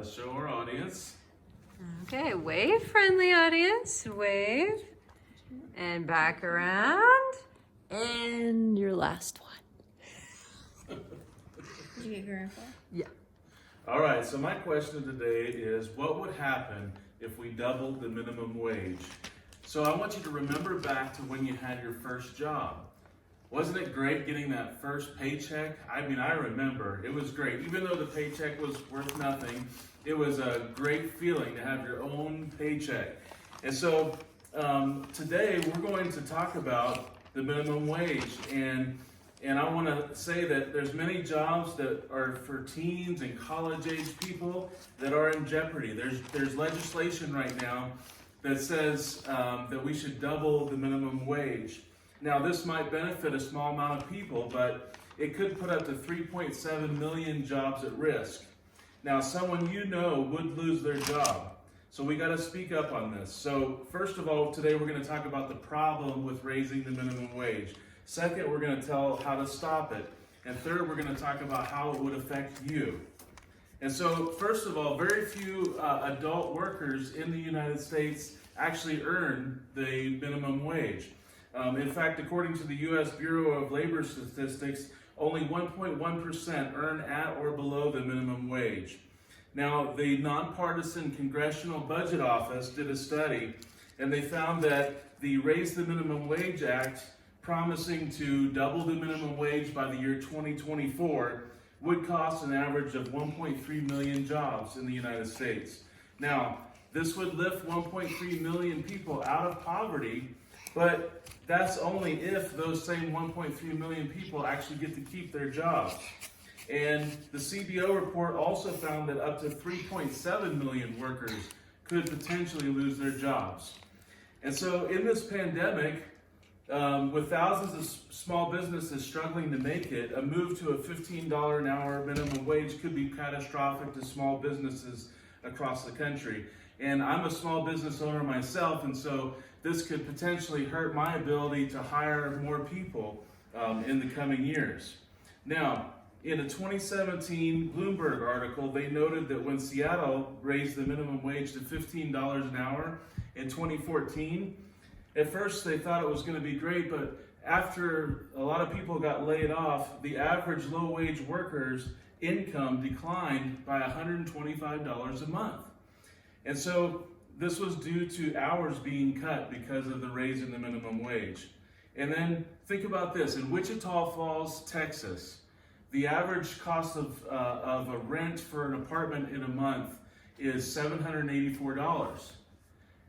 let's show our audience. Okay, wave, friendly audience. Wave. And back around. And your last one. Did you get Grandpa? Yeah. All right, so my question today is, what would happen if we doubled the minimum wage? So I want you to remember back to when you had your first job. Wasn't it great getting that first paycheck? I mean, I remember. It was great. Even though the paycheck was worth nothing, it was a great feeling to have your own paycheck. And so today we're going to talk about the minimum wage. And I want to say that there's many jobs that are for teens and college-age people that are in jeopardy. There's legislation right now that says that we should double the minimum wage. Now, this might benefit a small amount of people, but it could put up to 3.7 million jobs at risk. Now, someone you know would lose their job. So we got to speak up on this. So first of all, today we're going to talk about the problem with raising the minimum wage. Second, we're going to tell how to stop it. And third, we're going to talk about how it would affect you. And so, first of all, very few adult workers in the United States actually earn the minimum wage. In fact, according to the U.S. Bureau of Labor Statistics, only 1.1% earn at or below the minimum wage. Now, the nonpartisan Congressional Budget Office did a study, and they found that the Raise the Minimum Wage Act, promising to double the minimum wage by the year 2024, would cost an average of 1.3 million jobs in the United States. Now, this would lift 1.3 million people out of poverty, but that's only if those same 1.3 million people actually get to keep their jobs. And the CBO report also found that up to 3.7 million workers could potentially lose their jobs. And so in this pandemic, with thousands of small businesses struggling to make it, a move to a $15 an hour minimum wage could be catastrophic to small businesses across the country. And I'm a small business owner myself, and so this could potentially hurt my ability to hire more people in the coming years. Now, in a 2017 Bloomberg article, they noted that when Seattle raised the minimum wage to $15 an hour in 2014, at first they thought it was going to be great, but after a lot of people got laid off, the average low-wage worker's income declined by $125 a month. And so this was due to hours being cut because of the raise in the minimum wage. And then think about this. In Wichita Falls, Texas, the average cost of a rent for an apartment in a month is $784.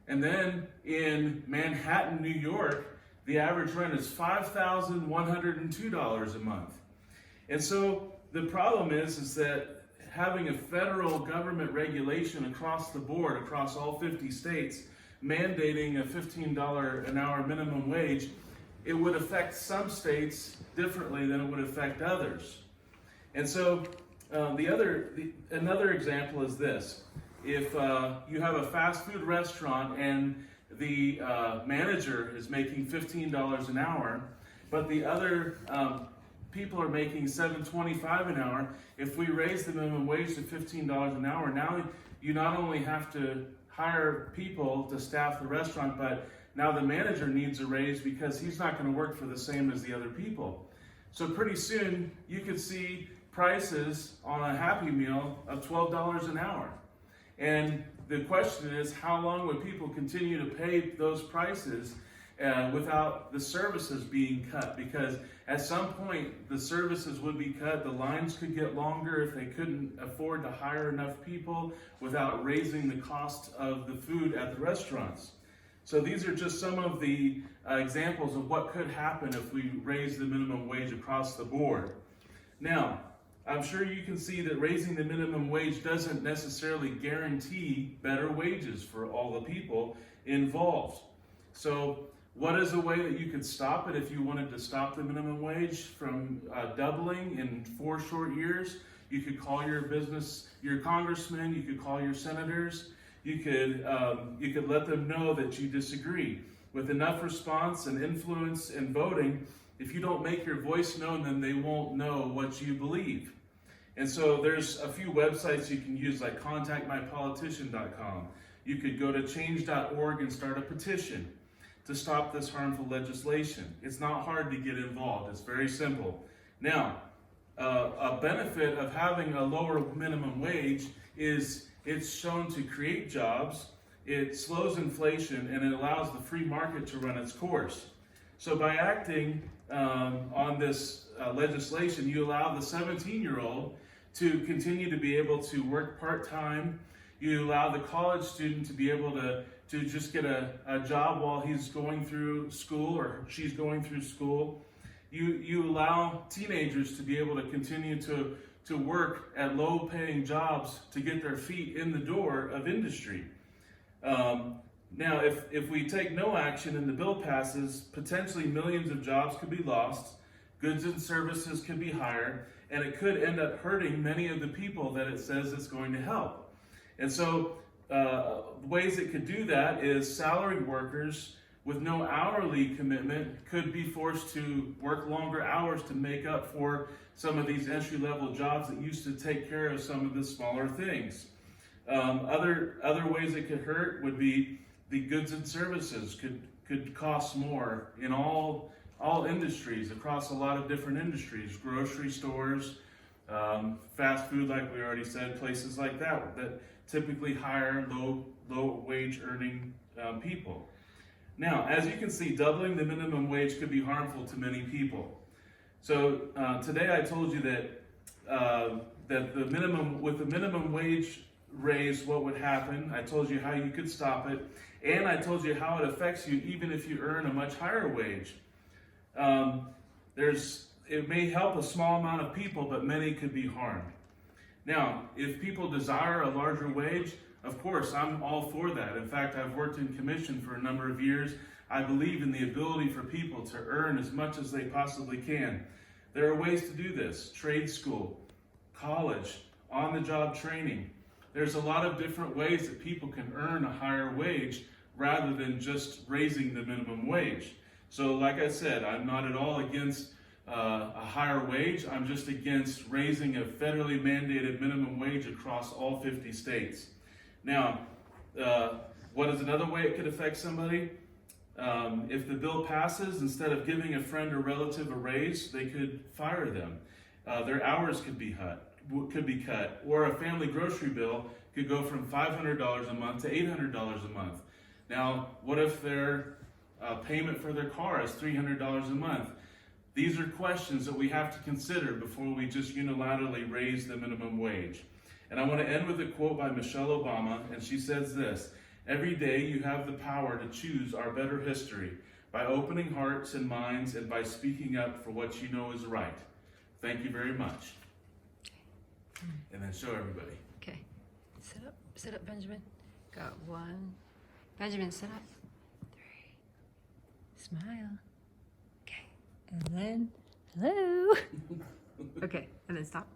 And then in Manhattan, New York, the average rent is $5,102 a month. And so the problem is that having a federal government regulation across the board, across all 50 states, mandating a $15 an hour minimum wage, it would affect some states differently than it would affect others. And so another example is this. If you have a fast food restaurant and the manager is making $15 an hour, but the other people are making $7.25 an hour, if we raise the minimum wage to $15 an hour, now you not only have to hire people to staff the restaurant, but now the manager needs a raise because he's not going to work for the same as the other people. So pretty soon you could see prices on a Happy Meal of $12 an hour. And the question is, how long would people continue to pay those prices without the services being cut? Because at some point, the services would be cut, the lines could get longer if they couldn't afford to hire enough people without raising the cost of the food at the restaurants. So these are just some of the examples of what could happen if we raise the minimum wage across the board. Now, I'm sure you can see that raising the minimum wage doesn't necessarily guarantee better wages for all the people involved. So what is a way that you could stop it if you wanted to stop the minimum wage from doubling in 4 short years? You could call your congressman, you could call your senators, you could let them know that you disagree. With enough response and influence in voting, if you don't make your voice known, then they won't know what you believe. And so there's a few websites you can use, like contactmypolitician.com. You could go to change.org and start a petition to stop this harmful legislation. It's not hard to get involved. It's very simple. Now, a benefit of having a lower minimum wage is it's shown to create jobs, it slows inflation, and it allows the free market to run its course. So by acting on this legislation, you allow the 17-year-old to continue to be able to work part-time. You allow the college student to be able to just get a job while he's going through school or she's going through school. You allow teenagers to be able to continue to work at low-paying jobs to get their feet in the door of industry. Now, if we take no action and the bill passes, potentially millions of jobs could be lost, goods and services could be higher, and it could end up hurting many of the people that it says it's going to help. And so ways it could do that is salaried workers with no hourly commitment could be forced to work longer hours to make up for some of these entry-level jobs that used to take care of some of the smaller things. Other ways it could hurt would be the goods and services could cost more in all industries, across a lot of different industries, grocery stores, fast food, like we already said, places like that typically hire low wage earning people. Now, as you can see, doubling the minimum wage could be harmful to many people. So today I told you that the minimum wage raise, what would happen. I told you how you could stop it, and I told you how it affects you even if you earn a much higher wage. It may help a small amount of people, but many could be harmed. Now, if people desire a larger wage, of course, I'm all for that. In fact, I've worked in commission for a number of years. I believe in the ability for people to earn as much as they possibly can. There are ways to do this: trade school, college, on-the-job training. There's a lot of different ways that people can earn a higher wage rather than just raising the minimum wage. So like I said, I'm not at all against a higher wage. I'm just against raising a federally mandated minimum wage across all 50 states. Now, what is another way it could affect somebody? If the bill passes, instead of giving a friend or relative a raise, they could fire them. Their hours could be cut, or a family grocery bill could go from $500 a month to $800 a month. Now, what if their payment for their car is $300 a month? These are questions that we have to consider before we just unilaterally raise the minimum wage. And I want to end with a quote by Michelle Obama, and she says this: "Every day you have the power to choose our better history by opening hearts and minds and by speaking up for what you know is right." Thank you very much. And then show everybody. Okay. Sit up, Benjamin. Got one. Benjamin, sit up. 3. Smile. Okay. And then, hello. Okay, and then stop.